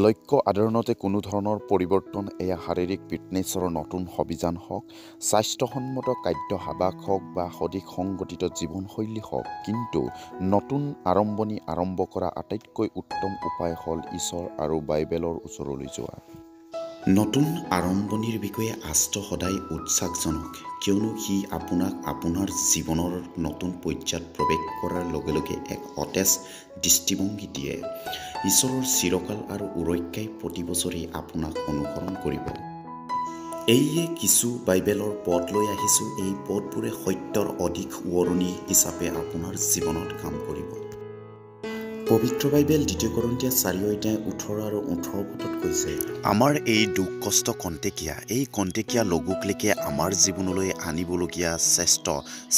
লক্ষ্য সাধাৰণতে কোনো ধৰণৰ পৰিৱৰ্তন এয়া শাৰীৰিক ফিটনেছৰ নতুন অভিযান হওক, স্বাস্থ্যসন্মত খাদ্যাভ্যাস হওক বা সঠিক সংগঠিত জীৱনশৈলী হওক, কিন্তু নতুন আৰম্ভণি আৰম্ভ কৰা আটাইতকৈ উত্তম উপায় হ'ল ঈশ্বৰ আৰু বাইবেলৰ ওচৰলৈ যোৱা। নতুন আৰম্ভণিৰ বিষয়ে আস্থা সদায় উৎসাহজনক, কিয়নো সি আপোনাক আপোনাৰ জীৱনৰ নতুন পৰ্যায়ত প্ৰৱেশ কৰাৰ লগে লগে এক সতেজ দৃষ্টিভংগী দিয়ে। ঈশ্বৰৰ চিৰকাল আৰু সুৰক্ষাই প্ৰতি বছৰে আপোনাক অনুসৰণ কৰিব। এইয়ে কিছু বাইবেলৰ পদ লৈ আহিছোঁ। এই পদবোৰে সত্যৰ অধিক সোঁৱৰণি হিচাপে আপোনাৰ জীৱনত কাম কৰিব। পবিত্ৰ বাইবেল ২ কৰিন্থীয় 4:18 আৰু 18 পদত কৈছে, আমাৰ এই দুখ কষ্ট কণ্টেকীয়া, এই কণ্টেকীয়া লঘুক লেকে আমাৰ জীৱনলৈ আনিবলগীয়া শ্ৰেষ্ঠ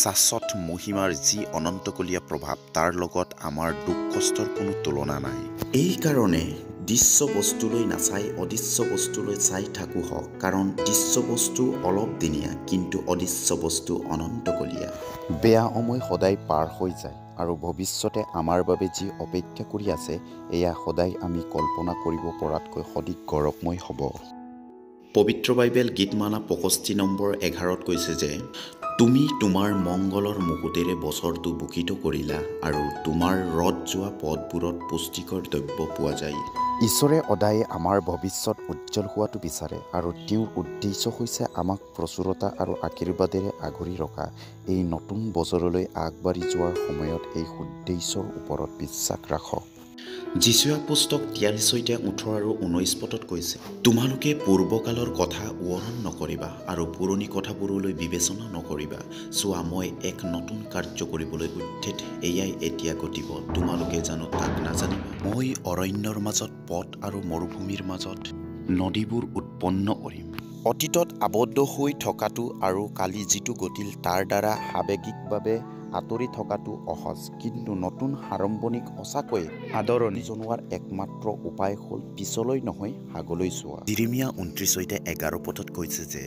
শাশ্বত মহিমাৰ যি অনন্তকলীয়া প্ৰভাৱ, তাৰ লগত আমাৰ দুখ কষ্টৰ কোনো তুলনা নাই। এই কাৰণে দৃশ্য বস্তুলৈ নাচাই অদৃশ্য বস্তুলৈ চাই থাকোঁ হওক, কাৰণ দৃশ্য বস্তু অলপ দিনীয়া, কিন্তু অদৃশ্য বস্তু অনন্তকলীয়া। বেয়া সময় সদায় পাৰ হৈ যায় আৰু ভৱিষ্যতে আমাৰ বাবে যি অপেক্ষা কৰি আছে, এয়া সদায় আমি কল্পনা কৰিব পৰাতকৈ অধিক গৌৰৱময় হ'ব। পবিত্ৰ বাইবেল গীতমালা ৬৫:১১ কৈছে যে, তুমি তোমাৰ মংগলৰ মুকুটেৰে বছৰটো ভূষিত কৰিলা আৰু তোমাৰ ৰদ যোৱা পথবোৰত পুষ্টিকৰ দ্ৰব্য পোৱা যায়। ঈশ্বৰে সদায় আমাৰ ভৱিষ্যত উজ্জ্বল হোৱাটো বিচাৰে আৰু তেওঁৰ উদ্দেশ্য হৈছে আমাক প্ৰচুৰতা আৰু আশীৰ্বাদেৰে আগুৰি ৰখা। এই নতুন বছৰলৈ আগবাঢ়ি যোৱাৰ সময়ত এই উদ্দেশ্যৰ ওপৰত বিশ্বাস ৰাখক। যীশুৱে পুস্তক ৪৩:১৮ আৰু ১৯ পদত কৈছে, তোমালোকে পূৰ্বকালৰ কথা সোঁৱৰণ নকৰিবা আৰু পুৰণি কথাবোৰলৈ বিবেচনা নকৰিবা। চোৱা, মই এক নতুন কাৰ্য কৰিবলৈ উদ্যত, এয়াই এতিয়া ঘটিব, তোমালোকে জানো তাক নাজানিবা? মই অৰণ্যৰ মাজত পথ আৰু মৰুভূমিৰ মাজত নদীবোৰ উৎপন্ন কৰিম। অতীতত আবদ্ধ হৈ থকাটো আৰু কালি যিটো ঘটিল তাৰ দ্বাৰা আৱেগিকভাৱে আঁতৰি থকাটো সহজ, কিন্তু নতুন আৰম্ভণিক সঁচাকৈয়ে আদৰণি জনোৱাৰ একমাত্ৰ উপায় হ'ল পিছলৈ নহয়, আগলৈ চোৱা। যিৰিমিয়া ২৯:১১ পদত কৈছে যে,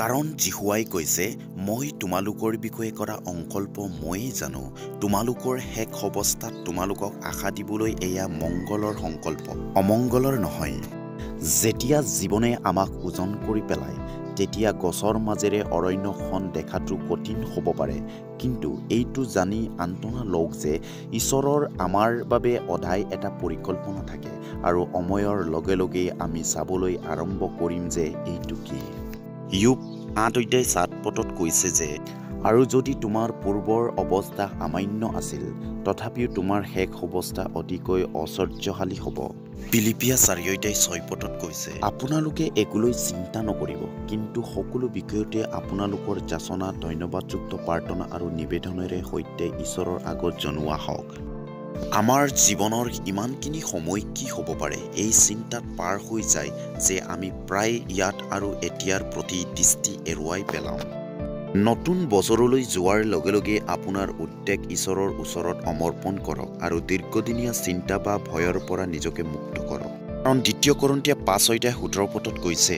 কাৰণ জিহুৱাই কৈছে, মই তোমালোকৰ বিষয়ে কৰা সংকল্প ময়েই জানো, তোমালোকৰ শেষ অৱস্থাত তোমালোকক আশা দিবলৈ এয়া মংগলৰ সংকল্প, অমংগলৰ নহয়। যেতিয়া জীৱনে আমাক ওজন কৰি পেলায়, তেতিয়া গছৰ মাজেৰে অৰণ্যখন দেখাটো কঠিন হ'ব পাৰে, কিন্তু এইটো জানি সান্তনা লওক যে ঈশ্বৰৰ আমাৰ বাবে সদায় এটা পৰিকল্পনা থাকে আৰু সময়ৰ লগে লগে আমি চাবলৈ আৰম্ভ কৰিম যে এইটো কি। ইয়োব ৮:৭ পদত কৈছে যে, আৰু যদি তোমাৰ পূৰ্বৰ অৱস্থা সামান্য আছিল, তথাপিও তোমাৰ শেষ অৱস্থা অতিকৈ ঐশ্বৰ্যশালী হ'ব। ফিলিপিয়া ৪:৬ পদত কৈছে, আপোনালোকে একোলৈ চিন্তা নকৰিব, কিন্তু সকলো বিষয়তে আপোনালোকৰ যাচনা ধন্যবাদযুক্ত প্ৰাৰ্থনা আৰু নিবেদনেৰে সৈতে ঈশ্বৰৰ আগত জনোৱা হওক। আমাৰ জীৱনৰ ইমানখিনি সময় কি হ'ব পাৰে, এই চিন্তাত পাৰ হৈ যায় যে আমি প্ৰায় ইয়াত আৰু এতিয়াৰ প্ৰতি দৃষ্টি এৰুৱাই পেলাওঁ। নতুন বছৰলৈ যোৱাৰ লগে লগে আপোনাৰ উদ্বেগ ঈশ্বৰৰ ওচৰত সমৰ্পণ কৰক আৰু দীৰ্ঘদিনীয়া চিন্তা বা ভয়ৰ পৰা নিজকে মুক্ত কৰক। কাৰণ ২ কৰিন্থীয় ৫:১৭ পদত কৈছে,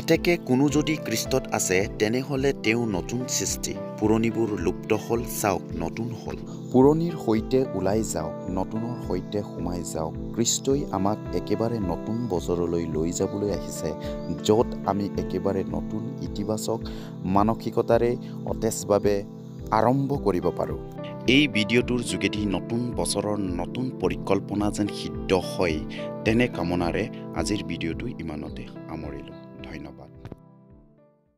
এতেকে কোনো যদি খ্ৰীষ্টত আছে, তেনেহ'লে তেওঁ নতুন সৃষ্টি, পুৰণিবোৰ লুপ্ত হ'ল, চাওক নতুন হ'ল। পুৰণিৰ সৈতে ওলাই যাওক, নতুনৰ সৈতে সোমাই যাওক। খ্ৰীষ্টই আমাক একেবাৰে নতুন বছৰলৈ লৈ যাবলৈ আহিছে, য'ত আমি একেবাৰে নতুন ইতিবাচক মানসিকতাৰে সতেজভাৱে আৰম্ভ কৰিব পাৰোঁ। এই ভিডিঅ'টোৰ যোগেদি নতুন বছৰৰ নতুন পৰিকল্পনা যেন সিদ্ধ হয়, তেনে কামনাৰে আজিৰ ভিডিঅ'টো ইমানতে সামৰিলোঁ। ধন্যবাদ।